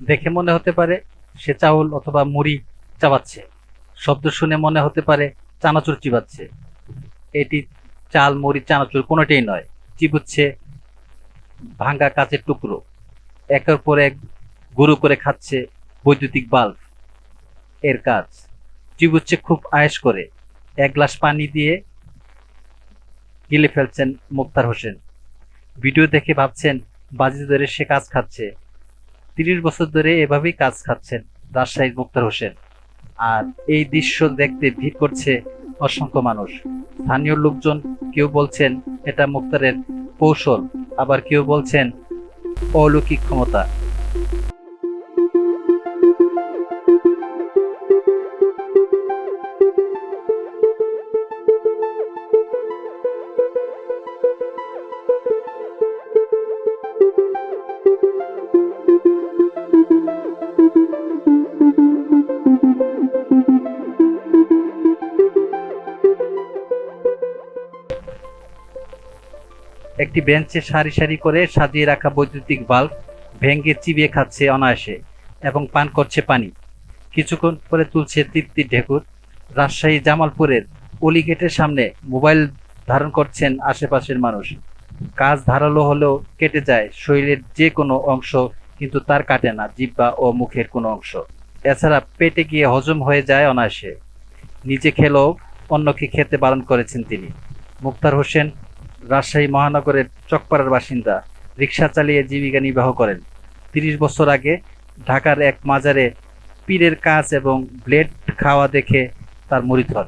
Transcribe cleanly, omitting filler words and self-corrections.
দেখে মনে হতে পারে সে চাউল অথবা মুড়ি চাবাচ্ছে, শব্দ শুনে মনে হতে পারে চানাচুর চিবাচ্ছে। এটি চাল, মুড়ি, চানাচুর কোনোটাই নয়, চিবুচ্ছে ভাঙ্গা কাচের টুকরো। একের পর এক গুঁড়ো করে খাচ্ছে বৈদ্যুতিক বাল্ব। এর কাজ চিবুচ্ছে খুব আয়েশ করে। এক গ্লাস পানি দিয়ে গিলে ফেলছেন মুক্তার হোসেন। ভিডিও দেখে ভাবছেন বাজি ধরে সে কাজ খাচ্ছে। ৩০ বছর ধরে এভাবেই কাজ খাচ্ছেন রাজশাহীর মুক্তার হোসেন। আর এই দৃশ্য দেখতে ভিড় করছে অসংখ্য মানুষ। স্থানীয় লোকজন কেউ বলছেন এটা মুক্তারের কৌশল, আবার কেউ বলছেন অলৌকিক ক্ষমতা। একটি বেঞ্চে সারি সারি করে সাজিয়ে রাখা বৈদ্যুতিক বাল্ব ভেঙে চিবিয়ে খাচ্ছে অনায়াসে এবং পান করছে পানি। কিছুক্ষণ পরে তুলছে তৃপ্তির ঢেকুর। রাজশাহী জামালপুরের অলিগেটের সামনে মোবাইল ধারণ করছেন আশেপাশের মানুষ। কাজ ধারালো হলেও কেটে যায় শরীরের যে কোনো অংশ, কিন্তু তার কাটে না জিহ্বা ও মুখের কোনো অংশ। এছাড়া পেটে গিয়ে হজম হয়ে যায় অনায়াসে। নিজে খেলেও অন্যকে খেতে বারণ করেছেন তিনি। মুক্তার হোসেন রাজশাহী মহানগরের চকপাড়ার বাসিন্দা। রিকশা চালিয়ে জীবিকা নির্বাহ করেন। ৩০ বছর আগে ঢাকার এক মাজারে পীরের কাজ এবং ব্লেড খাওয়া দেখে তার মুরিদ হন।